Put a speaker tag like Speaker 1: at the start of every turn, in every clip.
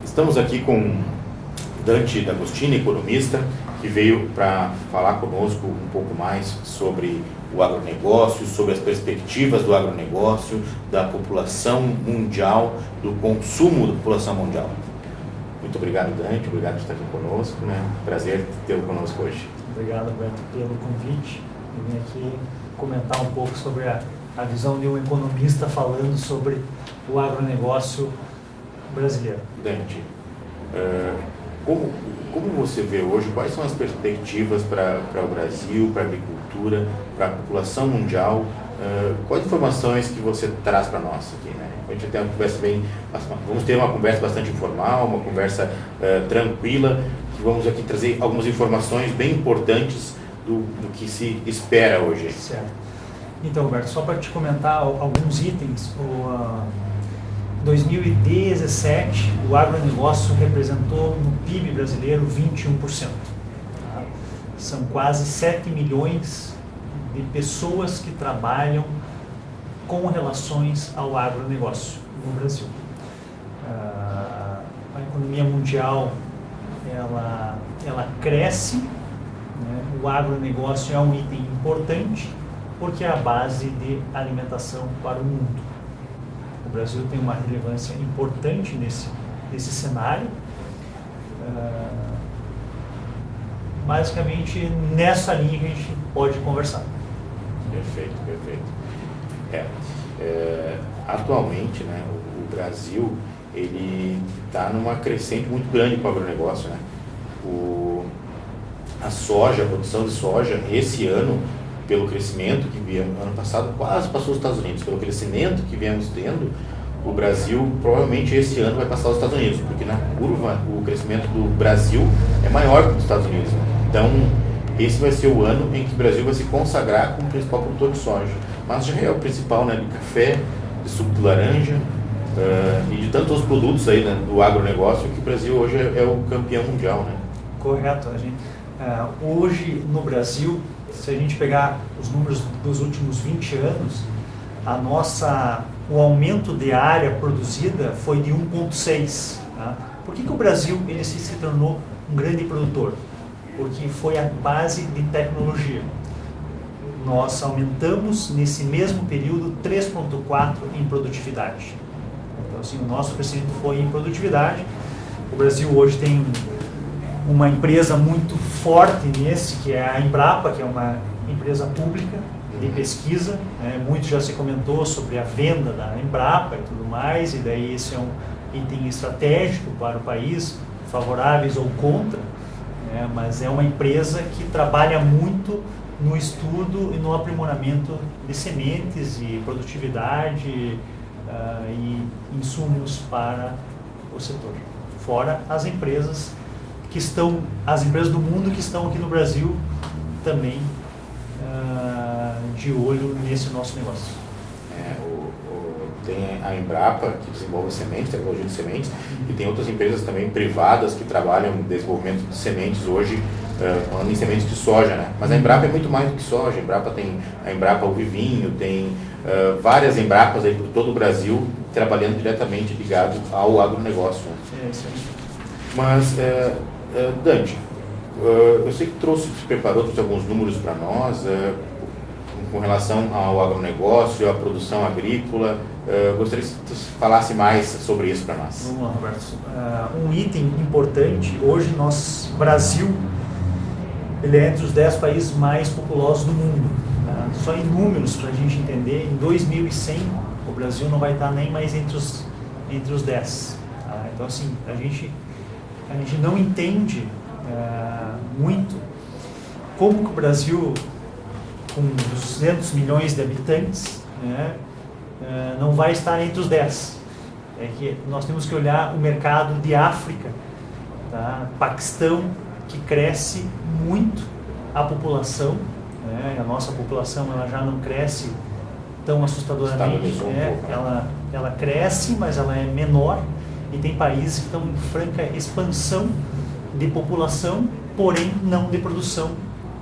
Speaker 1: Estamos aqui com Dante D'Agostini, economista, que veio para falar conosco um pouco mais sobre o agronegócio, sobre as perspectivas do agronegócio, da população mundial, do consumo da população mundial. Muito obrigado, Dante, obrigado por estar aqui conosco, né? Prazer tê-lo conosco hoje.
Speaker 2: Obrigado, Alberto, pelo convite. Eu vim aqui comentar um pouco sobre a visão de um economista falando sobre o agronegócio brasileiro.
Speaker 1: Dante, como você vê hoje, quais são as perspectivas para o Brasil, para a agricultura, para a população mundial? Quais informações que você traz para nós aqui, né? A gente tem uma conversa vamos ter uma conversa bastante informal, uma conversa tranquila, que vamos aqui trazer algumas informações bem importantes do que se espera hoje.
Speaker 2: Certo. Então, Roberto, só para te comentar alguns itens, em 2017, o agronegócio representou no PIB brasileiro 21%. Tá? São quase 7 milhões de pessoas que trabalham com relações ao agronegócio no Brasil. A economia mundial ela cresce, né? O agronegócio é um item importante porque é a base de alimentação para o mundo. O Brasil tem uma relevância importante nesse cenário. Basicamente, nessa linha que a gente pode conversar.
Speaker 1: Perfeito. Atualmente, né, o Brasil ele está numa crescente muito grande para o agronegócio, né? A produção de soja, esse ano, pelo crescimento que viemos, ano passado quase passou os Estados Unidos, pelo crescimento que viemos tendo, o Brasil provavelmente esse ano vai passar os Estados Unidos, porque na curva o crescimento do Brasil é maior que dos Estados Unidos. Então, esse vai ser o ano em que o Brasil vai se consagrar como principal produtor de soja. Mas já é o principal, né, de café, de suco de laranja e de tantos outros produtos aí, né, do agronegócio, que o Brasil hoje é o campeão mundial, né?
Speaker 2: Correto. Hoje no Brasil, se a gente pegar os números dos últimos 20 anos, o aumento de área produzida foi de 1,6. Tá? Por que o Brasil ele se tornou um grande produtor? Porque foi a base de tecnologia. Nós aumentamos nesse mesmo período 3,4 em produtividade. Então, assim, o nosso crescimento foi em produtividade. O Brasil hoje tem uma empresa muito forte nesse, que é a Embrapa, que é uma empresa pública de pesquisa. Muito já se comentou sobre a venda da Embrapa e tudo mais, e daí esse é um item estratégico para o país, favoráveis ou contra, mas é uma empresa que trabalha muito no estudo e no aprimoramento de sementes e produtividade e insumos para o setor. Fora as empresas do mundo que estão aqui no Brasil também de olho nesse nosso negócio.
Speaker 1: Tem a Embrapa, que desenvolve sementes, tecnologia de sementes, e tem outras empresas também privadas que trabalham no desenvolvimento de sementes hoje, falando em sementes de soja, né? Mas a Embrapa é muito mais do que soja. A Embrapa tem a Embrapa Uvivinho, tem várias Embrapas aí por todo o Brasil trabalhando diretamente ligado ao agronegócio. Mas, Dante, eu sei que trouxe alguns números para nós com relação ao agronegócio, à produção agrícola. Gostaria que você falasse mais sobre isso para nós.
Speaker 2: Vamos lá, Roberto. Um item importante, hoje Brasil, ele é entre os 10 países mais populosos do mundo. Tá? Só em números, para a gente entender, em 2100 o Brasil não vai estar nem mais entre os 10. Tá? Então, assim, a gente não entende muito como que o Brasil, com 200 milhões de habitantes, não vai estar entre os 10. É que nós temos que olhar o mercado de África, tá? Paquistão, que cresce muito a população, a nossa população ela já não cresce tão assustadoramente, ela cresce, mas ela é menor, e tem países que estão em franca expansão de população, porém não de produção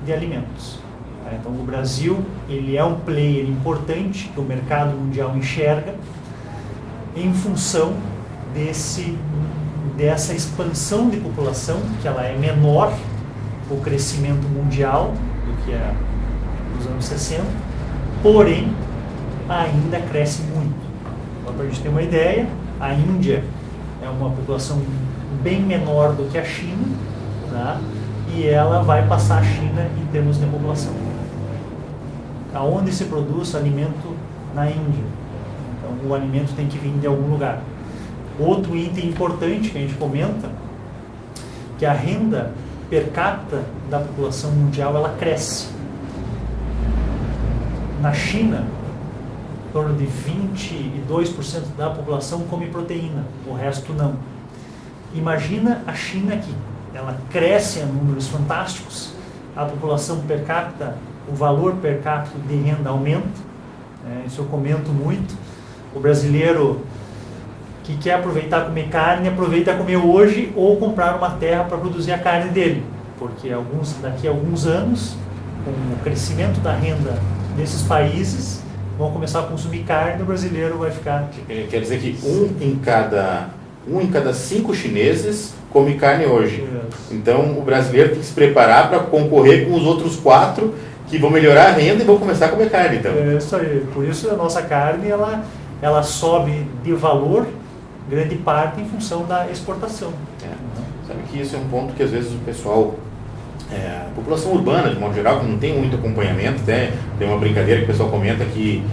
Speaker 2: de alimentos. Então, o Brasil ele é um player importante que o mercado mundial enxerga em função dessa expansão de população, que ela é menor, o crescimento mundial do que é nos anos 60, porém ainda cresce muito. Então, para a gente ter uma ideia, a Índia é uma população bem menor do que a China, tá? E ela vai passar a China em termos de população. Aonde se produz alimento na Índia? Então, o alimento tem que vir de algum lugar. Outro item importante que a gente comenta, que a renda per capita da população mundial, ela cresce. Na China, em torno de 22% da população come proteína, o resto não. Imagina a China aqui, ela cresce a números fantásticos, a população per capita, o valor per capita de renda aumenta, isso eu comento muito. O brasileiro que quer aproveitar comer carne, aproveita a comer hoje ou comprar uma terra para produzir a carne dele, porque daqui a alguns anos, com o crescimento da renda desses países, vão começar a consumir carne, o brasileiro vai ficar...
Speaker 1: Quer dizer que um em cada 5 chineses come carne hoje.
Speaker 2: Isso.
Speaker 1: Então o brasileiro tem que se preparar para concorrer com os outros 4 que vão melhorar a renda e vão começar a comer carne. Então.
Speaker 2: É isso aí. Por isso a nossa carne ela sobe de valor, grande parte em função da exportação.
Speaker 1: Sabe que isso é um ponto que às vezes o pessoal, a população urbana de modo geral, que não tem muito acompanhamento, tem uma brincadeira que o pessoal comenta que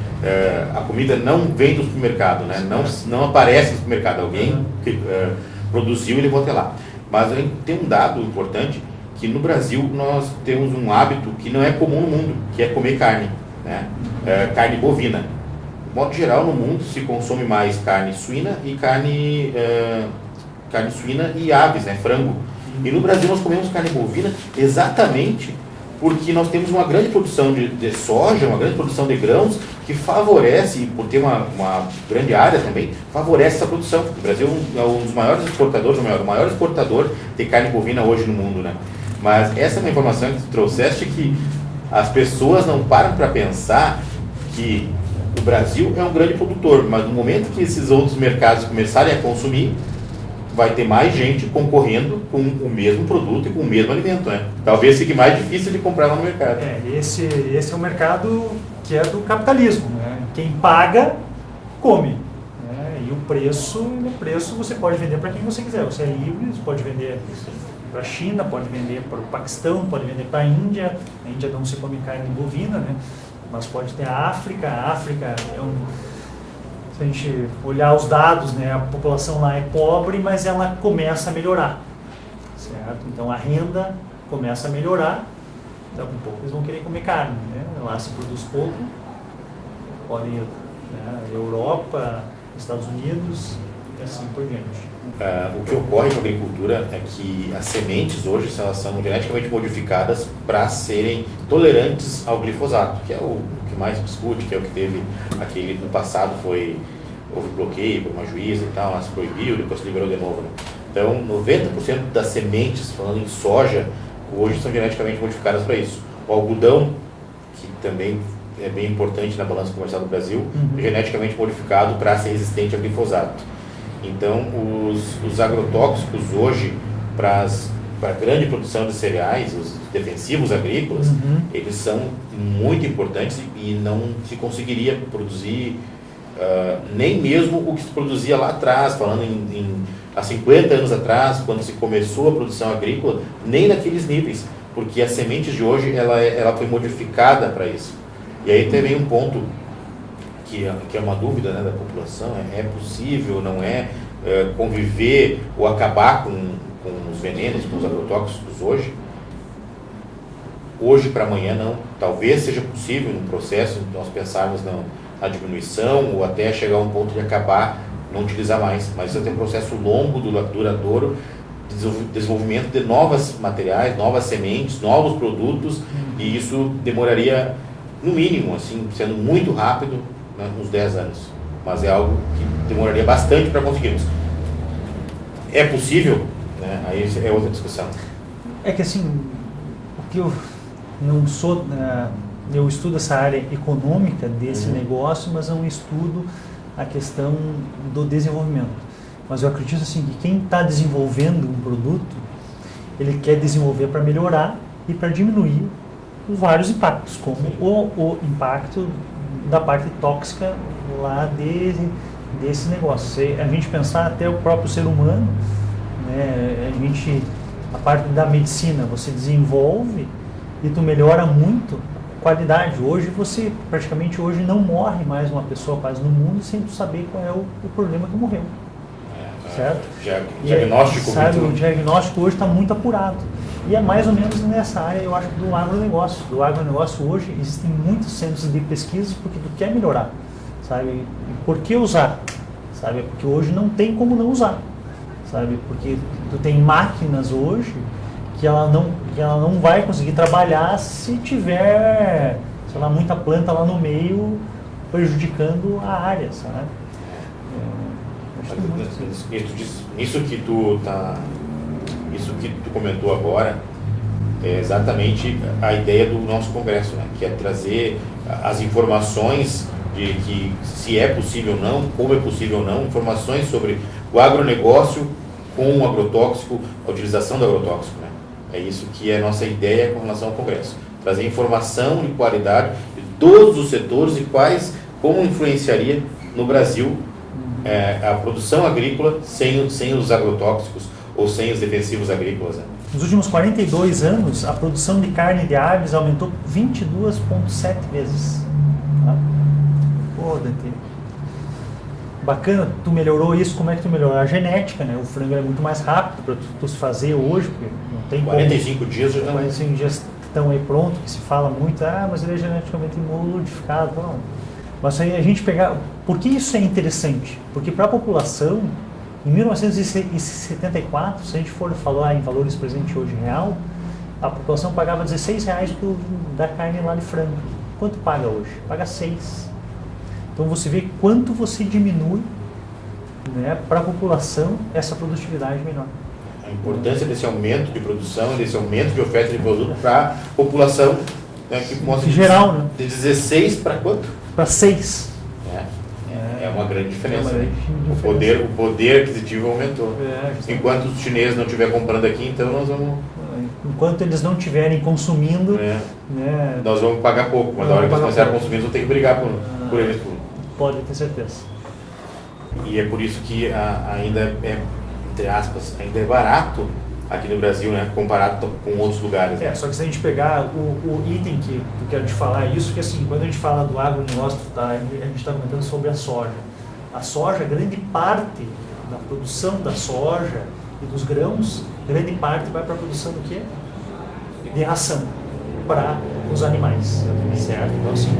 Speaker 1: a comida não vem do supermercado, né? Não aparece no supermercado, alguém que, produziu e levou até lá. Mas tem um dado importante, que no Brasil nós temos um hábito que não é comum no mundo, que é comer carne, né? Carne bovina. De modo geral, no mundo se consome mais carne suína e carne suína e aves, né? Frango. E no Brasil nós comemos carne bovina exatamente porque nós temos uma grande produção de soja, uma grande produção de grãos, que favorece, e por ter uma grande área também, favorece essa produção. O Brasil é um dos maiores exportadores, o maior exportador de carne bovina hoje no mundo, né? Mas essa é uma informação que tu trouxeste, que as pessoas não param para pensar que o Brasil é um grande produtor, mas no momento que esses outros mercados começarem a consumir, vai ter mais gente concorrendo com o mesmo produto e com o mesmo alimento, né? Talvez fique mais difícil de comprar lá no mercado.
Speaker 2: Esse é um mercado que é do capitalismo, né? Quem paga, come. Né? E o preço você pode vender para quem você quiser. Você é livre, você pode vender para a China, pode vender para o Paquistão, pode vender para a Índia. A Índia não se come carne bovina, né? Mas pode ter a África. A África se a gente olhar os dados, né, a população lá é pobre, mas ela começa a melhorar, certo? Então a renda começa a melhorar, então com pouco eles vão querer comer carne, né? Lá se produz pouco, pode ir, né, Europa, Estados Unidos e assim por diante.
Speaker 1: O que ocorre com a agricultura é que as sementes hoje elas são geneticamente modificadas para serem tolerantes ao glifosato, que é o que mais discute, que é o que teve aquele no passado, houve bloqueio por uma juíza e tal, se proibiu, depois se liberou de novo, né? Então 90% das sementes, falando em soja, hoje são geneticamente modificadas para isso. O algodão, que também é bem importante na balança comercial do Brasil, é geneticamente modificado para ser resistente a glifosato. Então os agrotóxicos hoje para a grande produção de cereais, os defensivos agrícolas, eles são muito importantes e não se conseguiria produzir nem mesmo o que se produzia lá atrás, falando há 50 anos atrás, quando se começou a produção agrícola, nem naqueles níveis, porque as sementes de hoje ela foi modificada para isso. E aí também um ponto que é uma dúvida, né, da população, é possível, não é, conviver ou acabar com os venenos, com os agrotóxicos hoje? Hoje para amanhã não. Talvez seja possível no processo nós pensarmos na diminuição ou até chegar a um ponto de acabar, não utilizar mais. Mas isso tem um processo longo, duradouro, desenvolvimento de novos materiais, novas sementes, novos produtos, e isso demoraria, no mínimo, assim, sendo muito rápido, né, uns 10 anos. Mas é algo que demoraria bastante para conseguirmos. É possível? Né? Aí é outra discussão.
Speaker 2: É que assim, o que eu não sou, eu estudo essa área econômica desse negócio, mas não estudo a questão do desenvolvimento. mas eu acredito assim que quem está desenvolvendo um produto, ele quer desenvolver para melhorar e para diminuir os vários impactos, como o impacto da parte tóxica lá desse negócio. Se a gente pensar até o próprio ser humano, né, a parte da medicina, você desenvolve e tu melhora muito a qualidade. Hoje praticamente hoje não morre mais uma pessoa quase no mundo sem tu saber qual é o problema que morreu. Certo?
Speaker 1: Diagnóstico.
Speaker 2: Sabe, o diagnóstico hoje está muito apurado. E é mais ou menos nessa área, eu acho, do agronegócio. Do agronegócio hoje existem muitos centros de pesquisa porque tu quer melhorar. Sabe? E por que usar? Sabe? Porque hoje não tem como não usar. Sabe? Porque tu tem máquinas hoje que ela não vai conseguir trabalhar se tiver, sei lá, muita planta lá no meio prejudicando a área, sabe?
Speaker 1: Isso que tu comentou agora é exatamente a ideia do nosso congresso, né? Que é trazer as informações de que se é possível ou não, como é possível ou não, informações sobre o agronegócio com o agrotóxico, a utilização do agrotóxico, né? É isso que é a nossa ideia com relação ao congresso. Trazer informação de qualidade de todos os setores e como influenciaria no Brasil a produção agrícola sem os agrotóxicos ou sem os defensivos agrícolas. Né?
Speaker 2: Nos últimos 42 anos, a produção de carne de aves aumentou 22,7 vezes. Tá? Pô, Dante. Bacana, tu melhorou isso, como é que tu melhorou? A genética, né? O frango é muito mais rápido para tu se fazer hoje, porque não tem
Speaker 1: 45 dias já
Speaker 2: 45 dias estão aí pronto, que se fala muito, mas ele é geneticamente modificado. Não. Mas aí a gente pegar... Por que isso é interessante? Porque para a população, em 1974, se a gente for falar em valores presentes hoje real, a população pagava R$16 da carne lá de frango. Quanto paga hoje? Paga 6. Então você vê quanto você diminui, né, para a população essa produtividade menor.
Speaker 1: A importância desse aumento de produção, desse aumento de oferta de produto para a população, né, que mostra
Speaker 2: em geral, né?
Speaker 1: De 16 para quanto?
Speaker 2: Para 6.
Speaker 1: É uma grande diferença.
Speaker 2: O
Speaker 1: poder aquisitivo aumentou. Enquanto os chineses não estiverem comprando aqui, então nós vamos...
Speaker 2: Enquanto eles não estiverem consumindo...
Speaker 1: né, nós vamos pagar pouco, mas na hora que eles começarem a consumir, nós vamos ter que brigar por eles.
Speaker 2: Pode ter certeza.
Speaker 1: E é por isso que ainda entre aspas, ainda é barato aqui no Brasil, né, comparado com outros lugares. Né?
Speaker 2: Só que se a gente pegar o item que eu quero te falar, isso que assim, quando a gente fala do agronegócio, a gente está comentando sobre a soja. A soja, grande parte da produção da soja e dos grãos, grande parte vai para a produção do quê? De ração para os animais, certo? Então assim,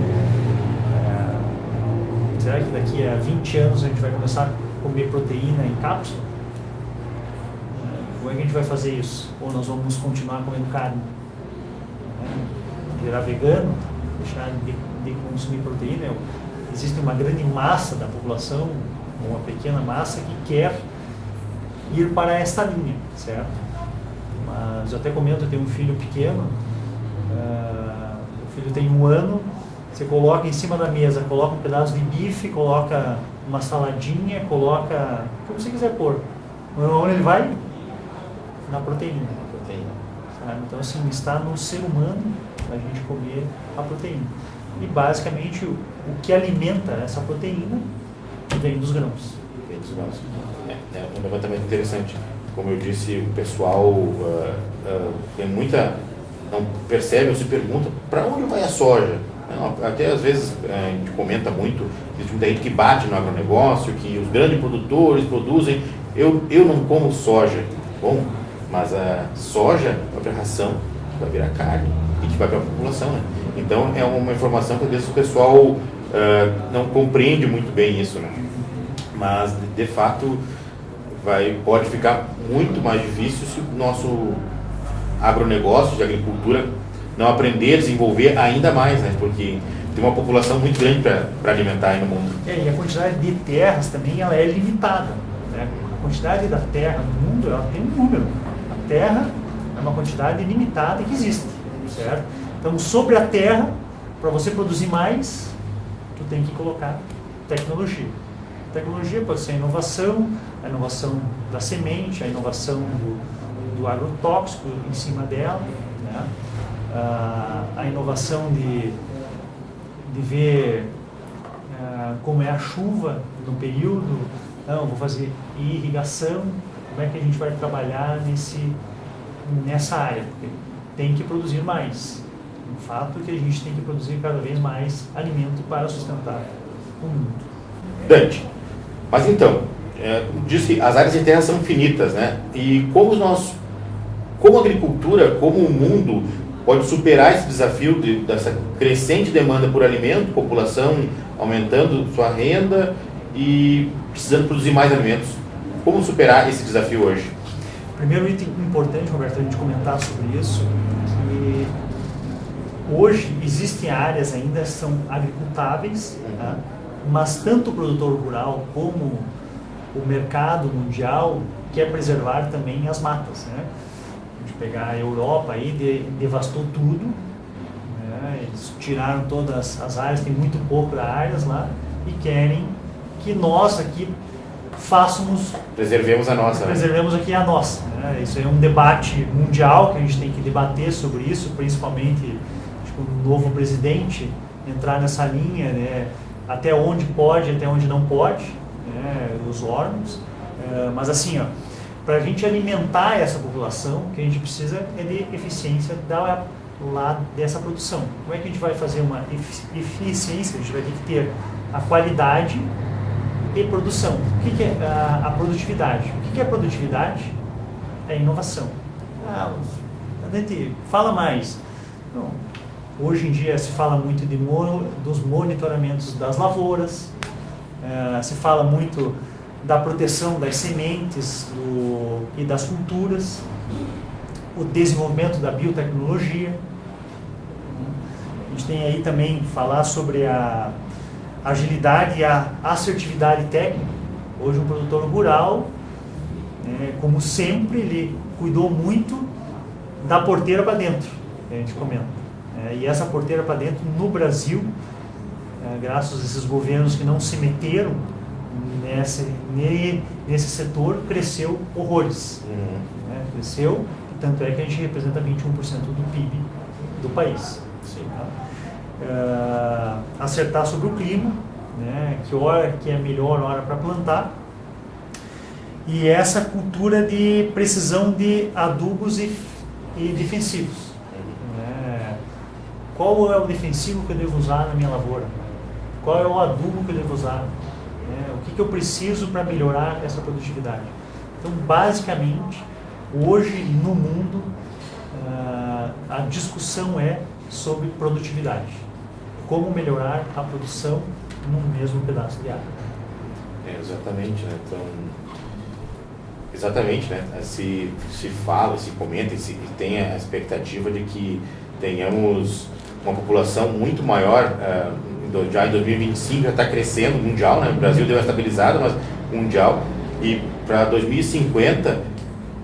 Speaker 2: será que daqui a 20 anos a gente vai começar a comer proteína em cápsula? Como é que a gente vai fazer isso? Ou nós vamos continuar comendo carne? Virar vegano? Deixar de consumir proteína? Existe uma grande massa da população, uma pequena massa, que quer ir para esta linha, certo? Mas eu até comento, eu tenho um filho pequeno, o filho tem 1 ano, você coloca em cima da mesa, coloca um pedaço de bife, coloca uma saladinha, coloca o que você quiser pôr. Onde ele vai? Na proteína. Sabe? Então, assim, está no ser humano a gente comer a proteína. E, basicamente, o que alimenta essa proteína vem dos grãos.
Speaker 1: É um levantamento interessante. Como eu disse, o pessoal tem muita... não percebe ou se pergunta para onde vai a soja. Até às vezes a gente comenta muito, existe muita gente que bate no agronegócio, que os grandes produtores produzem. Eu não como soja. Bom, mas a soja, a própria ração, vai virar carne e que vai para a população, né? Então é uma informação que às vezes o pessoal não compreende muito bem isso, né? Mas de fato pode ficar muito mais difícil se o nosso agronegócio de agricultura não aprender a desenvolver ainda mais, né? Porque tem uma população muito grande para alimentar aí no mundo.
Speaker 2: E a quantidade de terras também ela é limitada, né? A quantidade da terra no mundo ela tem um número. A terra é uma quantidade limitada que existe, certo? Então, sobre a terra, para você produzir mais, tu tem que colocar tecnologia. tecnologia pode ser a inovação da semente, a inovação do agrotóxico em cima dela, né? A inovação de ver como é a chuva no período, não, vou fazer irrigação, como é que a gente vai trabalhar nessa área, porque tem que produzir mais. O fato é que a gente tem que produzir cada vez mais alimento para sustentar o mundo.
Speaker 1: Dante, mas então, como disse, as áreas de terra são finitas, né? E como a agricultura, como o mundo pode superar esse desafio dessa crescente demanda por alimento, população aumentando sua renda e precisando produzir mais alimentos? Como superar esse desafio hoje?
Speaker 2: Primeiro item importante, Roberto, a gente comentar sobre isso, que hoje existem áreas ainda que são agricultáveis, tá? Mas tanto o produtor rural como o mercado mundial quer preservar também as matas, né? A gente pegar a Europa aí, devastou tudo, né? Eles tiraram todas as áreas, tem muito pouco de áreas lá, e querem que nós aqui
Speaker 1: preservemos a nossa.
Speaker 2: Preservemos aqui a nossa. Né? Isso é um debate mundial que a gente tem que debater sobre isso, principalmente o novo presidente entrar nessa linha, né? Até onde pode, até onde não pode, né? Os órgãos. Mas assim, para a gente alimentar essa população, o que a gente precisa é de eficiência lá dessa produção. Como é que a gente vai fazer uma eficiência? A gente vai ter que ter a qualidade e produção. O que é a produtividade? O que é a produtividade? É inovação. A gente fala mais. Não, hoje em dia se fala muito dos monitoramentos das lavouras, se fala muito da proteção das sementes e das culturas, o desenvolvimento da biotecnologia. A gente tem aí também falar sobre a agilidade e a assertividade técnica. Hoje um produtor rural, como sempre, ele cuidou muito da porteira para dentro, a gente comenta. E essa porteira para dentro no Brasil, graças a esses governos que não se meteram nesse setor, cresceu horrores. Cresceu, tanto é que a gente representa 21% do PIB do país. Acertar sobre o clima, né, que hora que é a melhor hora para plantar, e essa cultura de precisão de adubos e defensivos. Qual é o defensivo que eu devo usar na minha lavoura? Qual é o adubo que eu devo usar? O que eu preciso para melhorar essa produtividade? Então, basicamente, hoje no mundo, a discussão é sobre produtividade. Como melhorar a produção num mesmo pedaço de área.
Speaker 1: Exatamente, né? Então, exatamente, né? Se fala, se comenta e tem a expectativa de que tenhamos uma população muito maior, já em 2025 já está crescendo mundial, né? O Brasil deu uma estabilizada, mas mundial, e para 2050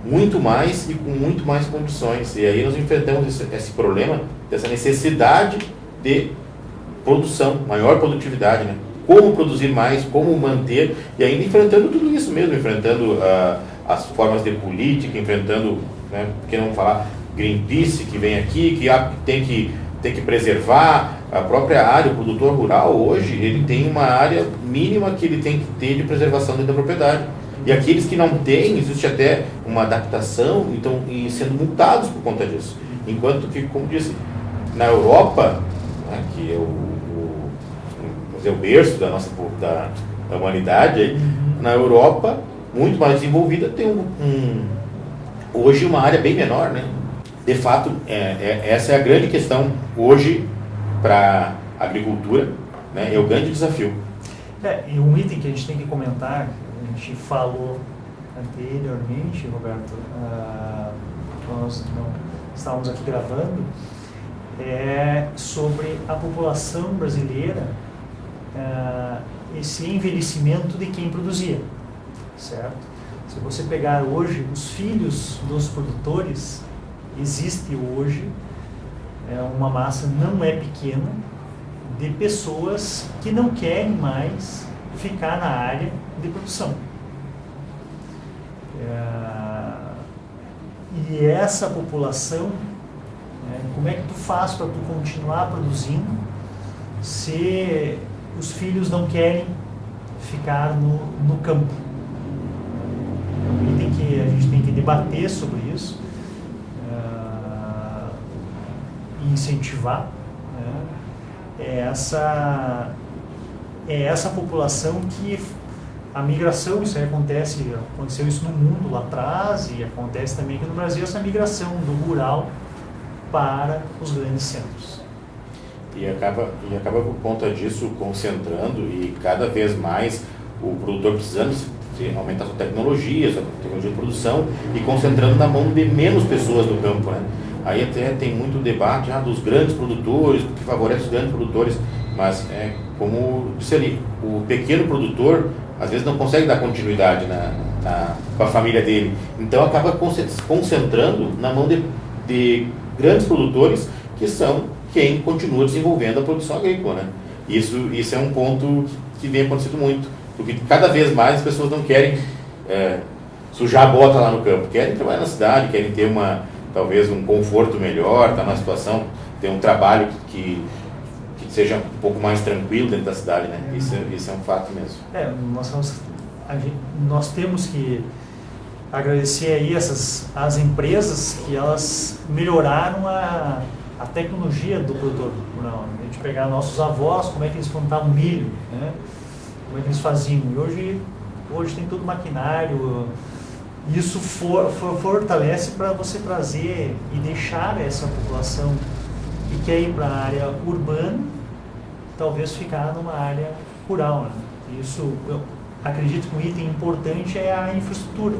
Speaker 1: muito mais e com muito mais condições. E aí nós enfrentamos esse problema dessa necessidade de produção, maior produtividade, né? Como produzir mais, como manter, e ainda enfrentando tudo isso mesmo, enfrentando as formas de política, enfrentando, né, por que não falar, Greenpeace que vem aqui, que tem que preservar a própria área. O produtor rural hoje, ele tem uma área mínima que ele tem que ter de preservação dentro da propriedade. E aqueles que não têm, existe até uma adaptação, então, e sendo multados por conta disso. Enquanto que, como disse, na Europa, né, que é o berço da humanidade, na Europa, muito mais desenvolvida, tem hoje uma área bem menor, né? De fato, essa é a grande questão hoje para a agricultura, né? É o grande desafio.
Speaker 2: E um item que a gente tem que comentar, a gente falou anteriormente, Roberto, nós não estávamos aqui gravando, é sobre a população brasileira, esse envelhecimento de quem produzia, certo? Se você pegar hoje os filhos dos produtores, existe hoje uma massa não é pequena de pessoas que não querem mais ficar na área de produção. E essa população, como é que tu faz para tu continuar produzindo se os filhos não querem ficar no campo? A gente tem que debater sobre isso e incentivar, né? É essa população que a migração, isso aí aconteceu isso no mundo lá atrás e acontece também aqui no Brasil, essa migração do rural para os grandes centros.
Speaker 1: E acaba por conta disso concentrando e cada vez mais o produtor precisando aumentar sua tecnologia de produção e concentrando na mão de menos pessoas no campo, né? Aí até tem muito debate dos grandes produtores, que favorece os grandes produtores, mas como disse ali, o pequeno produtor às vezes não consegue dar continuidade com a família dele, então acaba concentrando na mão de grandes produtores que são quem continua desenvolvendo a produção agrícola, né? Isso é um ponto que vem acontecendo muito, porque cada vez mais as pessoas não querem sujar a bota lá no campo, querem trabalhar na cidade, querem ter talvez um conforto melhor, estar numa situação, ter um trabalho que seja um pouco mais tranquilo dentro da cidade, né? Isso é um fato mesmo.
Speaker 2: Nós temos que agradecer aí as empresas que elas melhoraram a tecnologia do produtor rural. A gente pegar nossos avós, como é que eles plantavam milho, né? Como é que eles faziam. E hoje tem todo maquinário. Isso fortalece para você trazer e deixar essa população que quer ir para a área urbana, talvez ficar numa área rural, né? Isso, eu acredito que um item importante é a infraestrutura.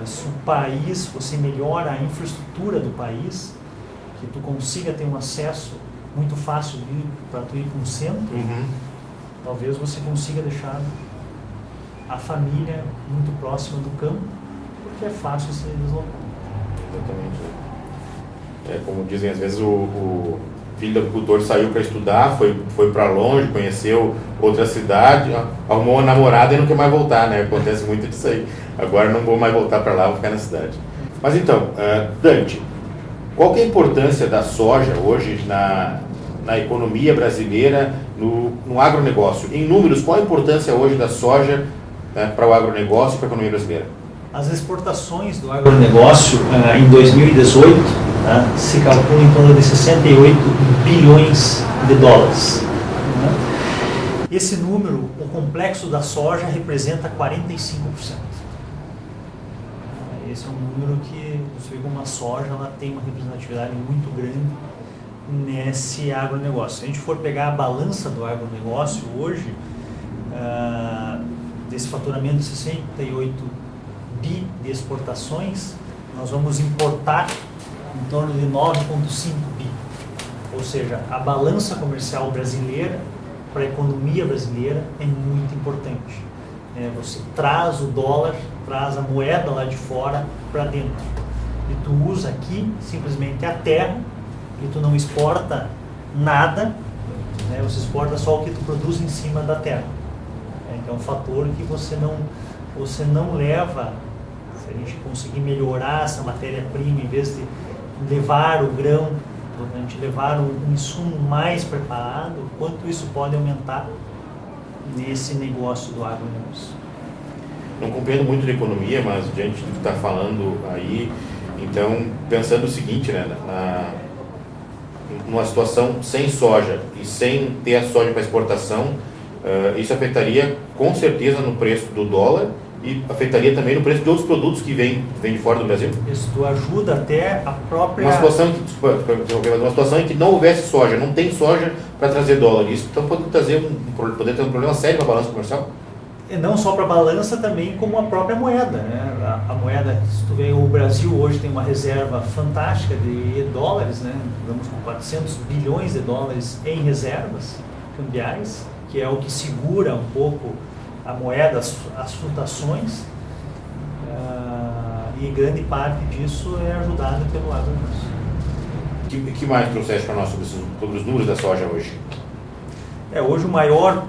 Speaker 2: Se o país, você melhora a infraestrutura do país, que tu consiga ter um acesso muito fácil para tu ir para um centro, talvez você consiga deixar a família muito próxima do campo, porque é fácil se deslocar.
Speaker 1: Exatamente. Como dizem, às vezes o filho do agricultor saiu para estudar, foi para longe, conheceu outra cidade, arrumou uma namorada e não quer mais voltar, né? Acontece muito disso aí. Agora não vou mais voltar para lá, vou ficar na cidade. Mas então, Dante, qual que é a importância da soja hoje na economia brasileira, no agronegócio? Em números, qual a importância hoje da soja, né, para o agronegócio e para a economia brasileira?
Speaker 2: As exportações do agronegócio em 2018 se calcula em torno de 68 bilhões de dólares. Esse número, o complexo da soja, representa 45%. Esse é um número que você vê como a soja ela tem uma representatividade muito grande nesse agronegócio. Se a gente for pegar a balança do agronegócio hoje, desse faturamento de 68 bi de exportações, nós vamos importar em torno de 9,5 bi. Ou seja, a balança comercial brasileira para a economia brasileira é muito importante. Você traz o dólar, traz a moeda lá de fora para dentro. E tu usa aqui simplesmente a terra e tu não exporta nada, você exporta só o que tu produz em cima da terra. Que é um fator que você não leva. Se a gente conseguir melhorar essa matéria-prima, em vez de levar o grão, a gente levar um insumo mais preparado, quanto isso pode aumentar nesse negócio do agronegócio.
Speaker 1: Não compreendo muito de economia, mas diante do que está falando aí, então, pensando o seguinte, né, numa situação sem soja e sem ter a soja para exportação, isso afetaria com certeza no preço do dólar e afetaria também no preço de outros produtos que vêm de fora do Brasil.
Speaker 2: Isso ajuda até a própria...
Speaker 1: Uma situação em que não houvesse soja, não tem soja para trazer dólar. Isso então pode ter um problema sério para a balança comercial?
Speaker 2: Não só para a balança, também como a própria moeda, né? A moeda, se tu vê, o Brasil hoje tem uma reserva fantástica de dólares, né? Vamos com 400 bilhões de dólares em reservas cambiais, que é o que segura um pouco a moeda, as flutuações, e grande parte disso é ajudado pelo agronegócio.
Speaker 1: O que mais trouxeste para nós sobre os números da soja hoje?
Speaker 2: Hoje o maior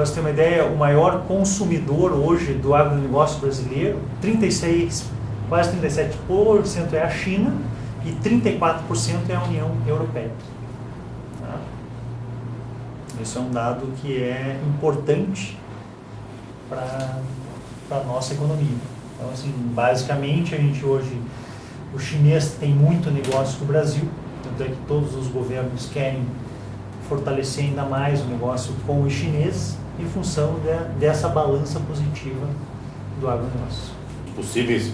Speaker 2: para você ter uma ideia, o maior consumidor hoje do agronegócio brasileiro, quase 37% é a China e 34% é a União Europeia. Tá? Isso é um dado que é importante para a nossa economia. Então, assim, basicamente, a gente hoje, o chinês tem muito negócio com o Brasil, tanto é que todos os governos querem fortalecer ainda mais o negócio com os chineses em função dessa balança positiva do agronegócio.
Speaker 1: Possíveis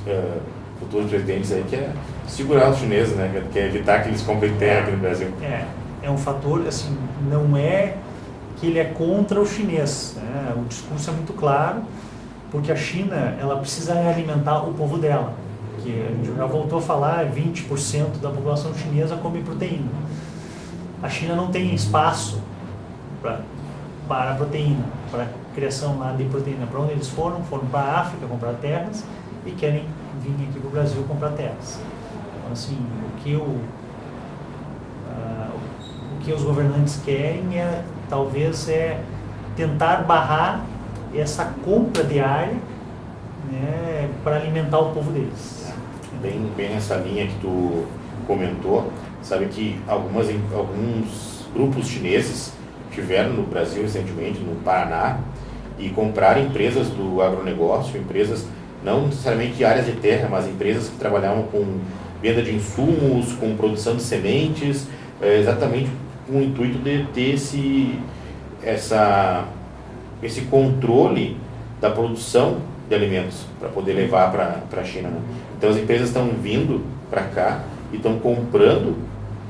Speaker 1: futuros presidentes aí que é segurar os chineses, né? Que é evitar que eles comprem terra aqui no Brasil.
Speaker 2: É um fator, assim, não é que ele é contra o chinês, né? O discurso é muito claro, porque a China, ela precisa alimentar o povo dela, que a gente já voltou a falar, 20% da população chinesa come proteína. A China não tem espaço para proteína, para criação lá de proteína. Para onde eles foram? Foram para a África comprar terras e querem vir aqui para o Brasil comprar terras. Então, assim, o que os governantes querem talvez tentar barrar essa compra de área, né, para alimentar o povo deles.
Speaker 1: Bem nessa linha que tu comentou, sabe que alguns grupos chineses estiveram no Brasil recentemente, no Paraná, e compraram empresas do agronegócio, empresas não necessariamente de áreas de terra, mas empresas que trabalhavam com venda de insumos, com produção de sementes, exatamente com o intuito de ter esse controle da produção de alimentos para poder levar para a China, né? Então as empresas estão vindo para cá e estão comprando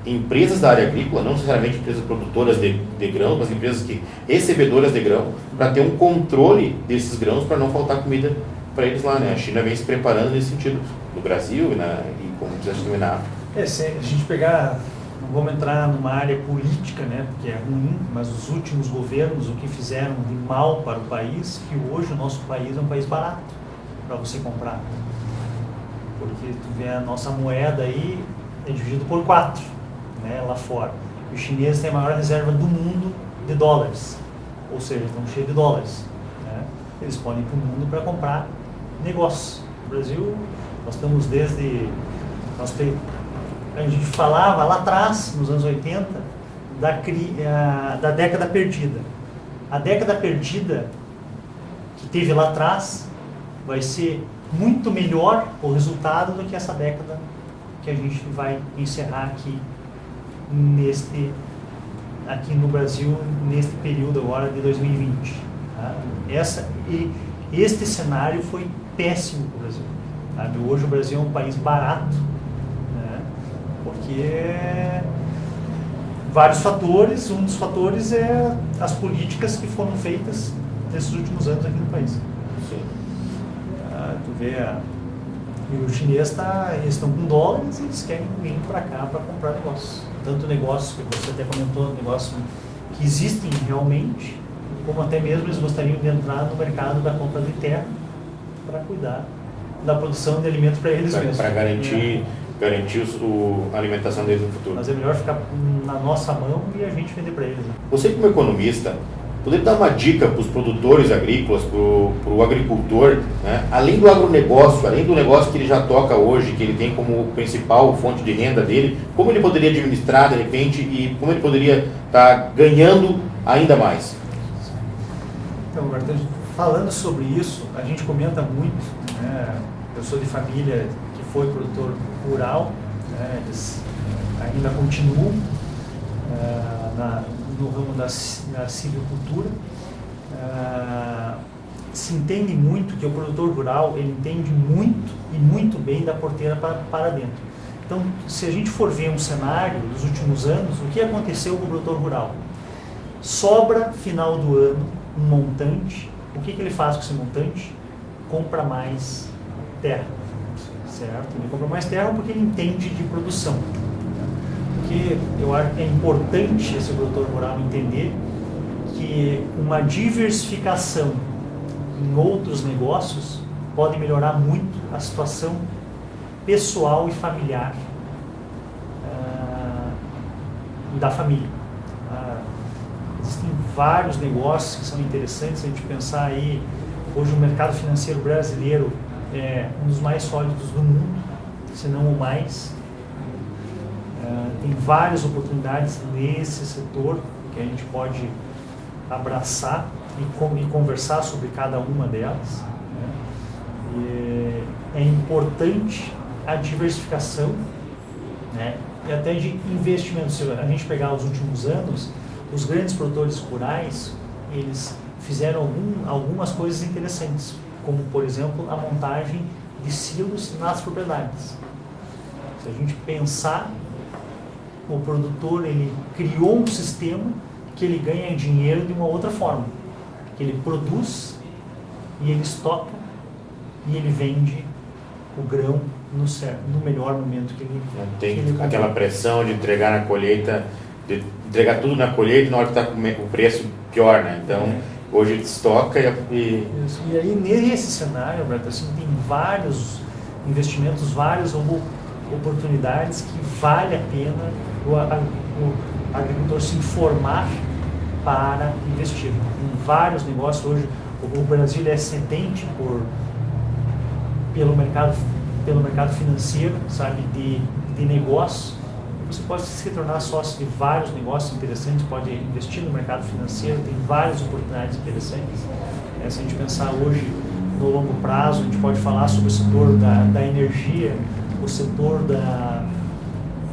Speaker 1: empresas da área agrícola, não necessariamente empresas produtoras de grãos, mas empresas recebedoras de grão, para ter um controle desses grãos para não faltar comida para eles lá, né? A China vem se preparando nesse sentido, no Brasil e como diz também na África.
Speaker 2: Se a gente pegar, não vamos entrar numa área política, né, porque é ruim, mas os últimos governos, o que fizeram de mal para o país, que hoje o nosso país é um país barato para você comprar. Porque tu vê a nossa moeda aí, é dividido por 4, né, lá fora. Os chineses têm a maior reserva do mundo de dólares, ou seja, estão cheios de dólares, né? Eles podem ir para o mundo para comprar negócios. No Brasil, nós estamos a gente falava lá atrás, nos anos 80, da década perdida. A década perdida que teve lá atrás vai ser muito melhor o resultado do que essa década que a gente vai encerrar aqui no Brasil, neste período agora de 2020. Tá? Este cenário foi péssimo para o Brasil. Sabe? Hoje o Brasil é um país barato, né? Porque vários fatores, um dos fatores é as políticas que foram feitas nesses últimos anos aqui no país.
Speaker 1: Sim.
Speaker 2: Tu vê, e o chinês eles estão com dólares e eles querem vir para cá para comprar negócios. Tanto negócios que você até comentou, negócios que existem realmente, como até mesmo eles gostariam de entrar no mercado da compra de terra para cuidar da produção de alimentos para eles mesmos. Para garantir
Speaker 1: a alimentação deles no futuro.
Speaker 2: Mas é melhor ficar na nossa mão e a gente vender para eles. Né?
Speaker 1: Você como economista, poderia dar uma dica para os produtores agrícolas, para o agricultor, né? Além do agronegócio, além do negócio que ele já toca hoje, que ele tem como principal fonte de renda dele, como ele poderia administrar de repente e como ele poderia estar ganhando ainda mais?
Speaker 2: Então, Roberto, falando sobre isso, a gente comenta muito, né? Eu sou de família que foi produtor rural, né? Eles ainda continuam no ramo da silvicultura. Se entende muito que o produtor rural, ele entende muito e muito bem da porteira para dentro. Então, se a gente for ver um cenário dos últimos anos, o que aconteceu com o produtor rural? Sobra, final do ano, um montante. O que ele faz com esse montante? Compra mais terra, certo? Ele compra mais terra porque ele entende de produção. Porque eu acho que é importante esse produtor rural entender que uma diversificação em outros negócios pode melhorar muito a situação pessoal e familiar da família. existem vários negócios que são interessantes. Se a gente pensar aí, hoje o mercado financeiro brasileiro é um dos mais sólidos do mundo, se não o mais. Tem várias oportunidades nesse setor que a gente pode abraçar e conversar sobre cada uma delas, né? E é importante a diversificação, né? E até de investimentos. Se a gente pegar os últimos anos, os grandes produtores rurais, eles fizeram algumas coisas interessantes, como, por exemplo, a montagem de silos nas propriedades. Se a gente pensar, o produtor ele criou um sistema que ele ganha dinheiro de uma outra forma. Que ele produz e ele estoca e ele vende o grão no melhor momento que ele
Speaker 1: tem
Speaker 2: que ele
Speaker 1: aquela pressão de entregar na colheita, de entregar tudo na colheita na hora que está com o preço pior, né? Então, hoje ele estoca e
Speaker 2: aí nesse cenário, Alberto, assim, tem vários investimentos, várias oportunidades que vale a pena o agricultor se informar para investir. Em vários negócios hoje, o Brasil é sedente pelo mercado financeiro, sabe, de negócios. Você pode se tornar sócio de vários negócios interessantes, pode investir no mercado financeiro, tem várias oportunidades interessantes. Se a gente pensar hoje no longo prazo, a gente pode falar sobre o setor da energia, o setor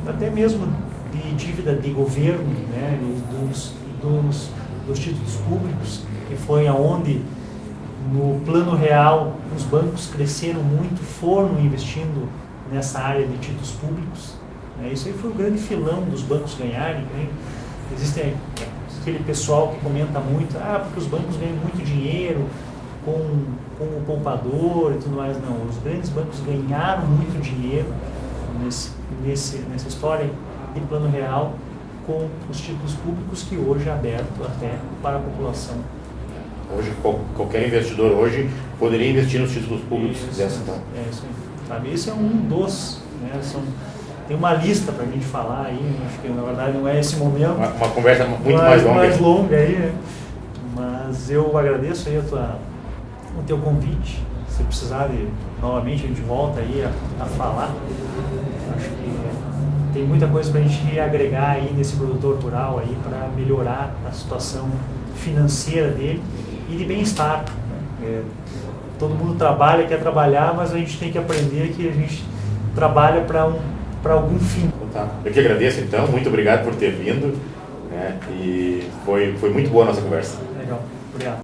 Speaker 2: até mesmo de dívida de governo, né, dos títulos públicos, que foi aonde no plano real os bancos cresceram muito, foram investindo nessa área de títulos públicos. Isso aí foi o grande filão dos bancos ganharem. Né? Existe aquele pessoal que comenta muito, porque os bancos ganham muito dinheiro com o poupador e tudo mais. Não, os grandes bancos ganharam muito dinheiro nessa história de plano real com os títulos públicos, que hoje é aberto até para a população.
Speaker 1: Hoje, qualquer investidor hoje poderia investir nos títulos públicos se quisesse. Então.
Speaker 2: Isso aí. Sabe? Esse é um dos, né? Tem uma lista para a gente falar aí, acho que na verdade não é esse momento.
Speaker 1: Uma conversa muito mais
Speaker 2: longa aí, né? Mas eu agradeço aí o teu convite. Se precisar novamente, a gente volta aí a falar. Acho que tem muita coisa para a gente agregar aí nesse produtor rural aí para melhorar a situação financeira dele e de bem-estar. Todo mundo trabalha, quer trabalhar, mas a gente tem que aprender que a gente trabalha para algum fim.
Speaker 1: Tá. Eu que agradeço então, muito obrigado por ter vindo, né? E foi muito boa a nossa conversa.
Speaker 2: Legal.